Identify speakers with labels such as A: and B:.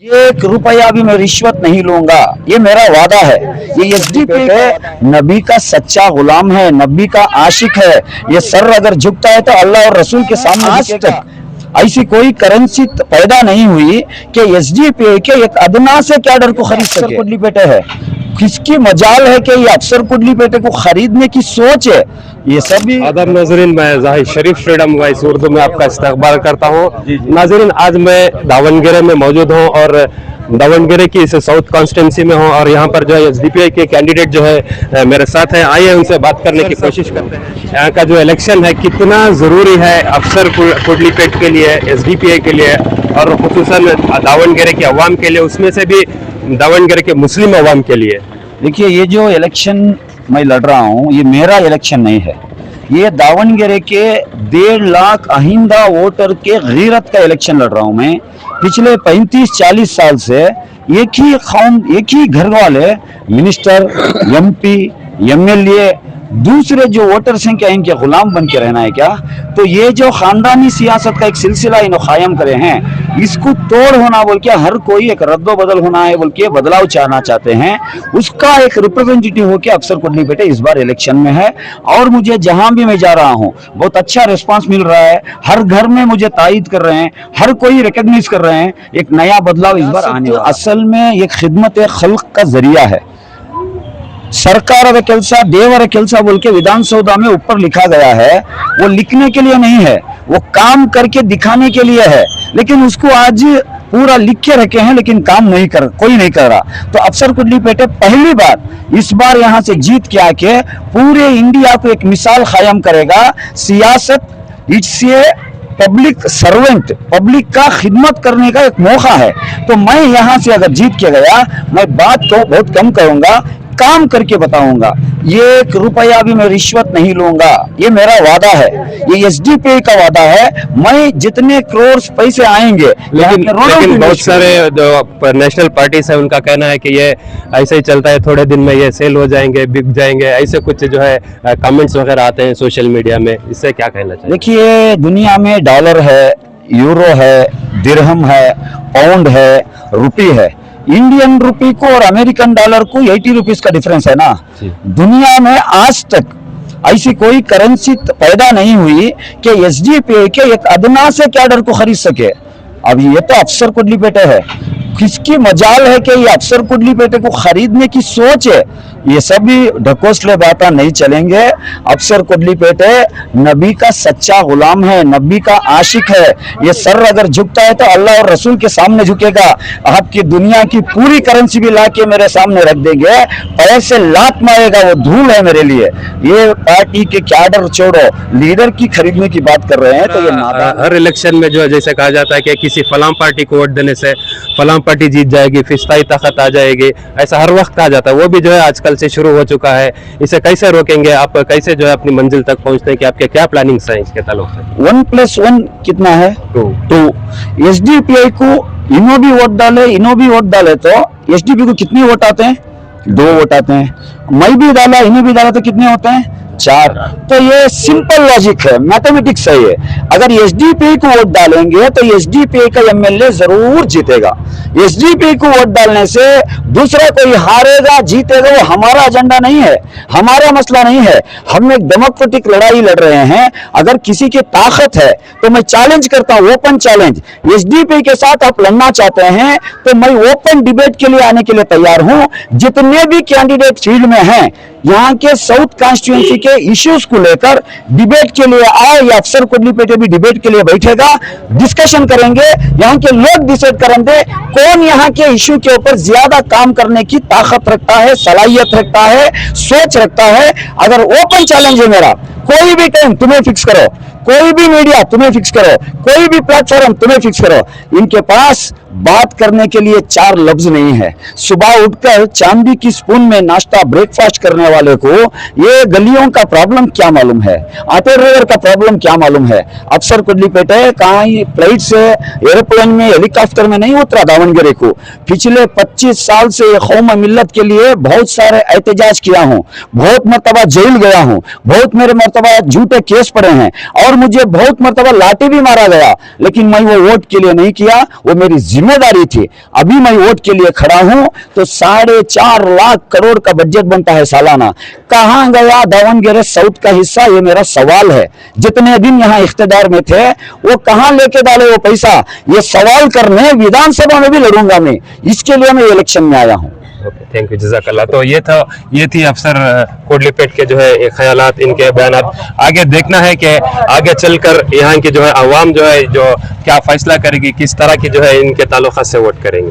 A: एक रुपया भी मैं रिश्वत नहीं लूंगा, ये मेरा वादा है। ये एसडीपी है, नबी का सच्चा गुलाम है, नबी का आशिक है। ये सर अगर झुकता है तो अल्लाह और रसूल के सामने आज तक ऐसी कोई करेंसी पैदा नहीं हुई कि एसडीपी के एक अदना से कैडर को खरीद सके। कुडली पेटे है, किसकी मजाल है कि ये अफसर कुडली पेटे को खरीदने की सोच है। ये सभी
B: आदाब नाजरीन, मैं जाहिर शरीफ फ्रीडम वॉइस उर्दू में आपका इस्तकबाल करता हूँ। नाजरीन, आज मैं दावनगेरे में मौजूद हूँ और दावनगेरे की इस साउथ कॉन्स्टिट्यूंसी में हूँ और यहाँ पर जो है एसडीपीआई के कैंडिडेट जो है मेरे साथ हैं। आइए उनसे बात करने की कोशिश करते हैं। यहाँ का जो इलेक्शन है कितना ज़रूरी है अफसर कुडली पेट के लिए, एसडीपीआई के लिए और खुसूसन दावनगेरे के अवाम के लिए, उसमें से भी दावनगेरे के मुस्लिम अवाम के लिए।
A: देखिए, ये जो इलेक्शन मैं लड़ रहा हूँ ये मेरा इलेक्शन नहीं है, ये दावनगेरे के 1.5 लाख अहिंदा वोटर के गीरत का इलेक्शन लड़ रहा हूँ मैं। पिछले 35-40 साल से एक ही कौम, एक ही घर वाले मिनिस्टर, एमपी, एमएलए, दूसरे जो वोटर्स हैं क्या इनके गुलाम बन के रहना है क्या? तो ये जो खानदानी सियासत का एक सिलसिला इन्होंने कायम करे हैं, इसको तोड़ होना बोल के हर कोई एक रद्दो बदल होना है बोल के बदलाव चाहना चाहते हैं। उसका एक रिप्रेजेंटेटिव होकर अफसर कुडली पेटे इस बार इलेक्शन में है और मुझे जहां भी मैं जा रहा हूं बहुत अच्छा रिस्पांस मिल रहा है। हर घर में मुझे तायद कर रहे हैं, हर कोई रिकॉग्नाइज कर रहे हैं। एक नया बदलाव इस बार आने वाला। असल में ये खिदमत खल्क का जरिया है। सरकार केल्सा देवर केल्सा बोल के विधानसभा में ऊपर लिखा गया है, वो लिखने के लिए नहीं है, वो काम करके दिखाने के लिए है। लेकिन उसको आज पूरा लिख के रखे हैं लेकिन काम कोई नहीं कर रहा। तो अफसर कुडली पेटे पहली बार इस बार यहाँ से जीत के आके पूरे इंडिया को एक मिसाल कायम करेगा। सियासत it's a public servant, public का खिदमत करने का एक मौका है। तो मैं यहाँ से अगर जीत के गया, मैं बात को बहुत कम करूंगा, काम करके बताऊंगा। ये 1 रुपया भी मैं रिश्वत नहीं लूंगा, ये मेरा वादा है। ये एसडीपी का वादा है। मैं जितने करोड़ पैसे आएंगे,
B: लेकिन बहुत सारे जो नेशनल पार्टीज है उनका कहना है कि ये ऐसे ही चलता है, थोड़े दिन में ये सेल हो जाएंगे, बिक जाएंगे, ऐसे कुछ जो है कमेंट्स वगैरह आते हैं सोशल मीडिया में। इससे क्या कहना चाहिए?
A: देखिए, दुनिया में डॉलर है, यूरो है, दिरहम है, पाउंड है, रुपी है। इंडियन रुपी को और अमेरिकन डॉलर को 80 रुपीज का डिफरेंस है ना। दुनिया में आज तक ऐसी कोई करेंसी पैदा नहीं हुई कि एसडीपी के एक अदना से कैडर को खरीद सके। अब ये तो अफसर कुडली पेटे है, किसकी मजाल है कि ये अफसर कुडली पेटे को खरीदने की सोच है। ये सभी ढकोसले बातें नहीं चलेंगे। अफसर कुडली पेटे नबी का सच्चा गुलाम है, नबी का आशिक है। ये सर अगर झुकता है तो अल्लाह और रसूल के सामने झुकेगा। आपकी दुनिया की पूरी करेंसी भी लाके मेरे सामने रख देंगे, पैर से लात मारेगा, वो धूल है मेरे लिए। ये पार्टी के कैडर छोड़ो, लीडर की खरीदने की बात कर रहे हैं तो ये नादान।
B: हर इलेक्शन में जो है जैसे कहा जाता है कि किसी फलां पार्टी को वोट देने से फलां पार्टी जीत जाएगी, फिस्ताई ताकत आ जाएगी, ऐसा हर वक्त कहा जाता है। वो भी जो है आजकल से शुरू हो चुका है। इसे कैसे रोकेंगे आप? कैसे जो है अपनी मंजिल तक पहुंचने की आपके क्या प्लानिंग्स हैं इसके ताल्लुक से?
A: 1+1 कितना है? 2। एसडीपीआई को इनो भी वोट डाले तो एसडीपी को कितने वोट आते हैं? 2 वोट आते हैं। मैं भी डाला, इन्हें भी डाला तो कितने होते हैं? 4। तो ये सिंपल लॉजिक है, मैथमेटिक्स है ये। अगर एसडीपी को वोट डालेंगे तो एसडीपी का एमएलए जरूर जीतेगा। एसडीपी को वोट डालने से दूसरा कोई हारेगा जीतेगा, वो हमारा एजेंडा नहीं है, हमारा मसला नहीं है। हम एक डेमोक्रेटिक लड़ाई लड़ रहे हैं। अगर किसी की ताकत है तो मैं चैलेंज करता हूं, ओपन चैलेंज। एसडीपी के साथ आप लड़ना चाहते हैं तो मैं ओपन डिबेट के लिए आने के लिए तैयार हूं। जितने भी कैंडिडेट फील्ड में हैं, यहाँ के साउथ कॉन्स्टिट्यूएंसी के इश्यूज को लेकर डिबेट के लिए आओ। या अफसर कुडली पेटे भी डिबेट के लिए बैठेगा, डिस्कशन करेंगे। यहाँ के लोग डिसाइड करेंगे कौन यहाँ के इश्यू के ऊपर ज्यादा काम करने की ताकत रखता है, सलाहियत रखता है, सोच रखता है। अगर ओपन चैलेंज है मेरा, कोई भी टाइम तुम्हें फिक्स करो, कोई भी मीडिया तुम्हें फिक्स करो, कोई भी प्लेटफॉर्म तुम्हें फिक्स करो। इनके पास बात करने के लिए 4 लफ्ज नहीं है। सुबह उठकर चांदी की स्पून में नाश्ता ब्रेकफास्ट करने वाले को ये गलियों का प्रॉब्लम क्या मालूम है, ऑटो ड्राइवर का प्रॉब्लम क्या मालूम है। अफसर कुडली पेटे कहाँ फ्लाइट से, एरोप्लेन में, हेलीकॉप्टर में नहीं उतरा दावनगेरे को। पिछले 25 साल से कौम मिल्लत के लिए बहुत सारे एहतजाज किया हूँ, बहुत मरतबा जेल गया हूँ, बहुत मेरे मरतबा झूठे केस पड़े हैं और मुझे बहुत मर्तबा लाठी भी मारा गया, लेकिन मैं वो वोट के लिए नहीं किया, वो मेरी जिम्मेदारी थी। अभी मैं वोट के लिए खड़ा हूं तो 4.5 लाख करोड़ का बजट बनता है सालाना। कहां गया दावणगेरे साउथ का हिस्सा, ये मेरा सवाल है। जितने दिन यहां इख्तियार में थे वो कहां लेके डाले वो पैसा, ये सवाल करने विधानसभा में भी लड़ूंगा मैं। इसके लिए मैं इलेक्शन में आया हूं।
B: थैंक यू, जज़ाकल्लाह। तो ये थी अफसर कोटलीपेट के जो है ये ख्यालात, इनके बयानात। आगे देखना है कि आगे चलकर यहाँ की जो है अवाम जो है जो क्या फैसला करेगी, किस तरह की जो है इनके ताल्लुकात से वोट करेंगे।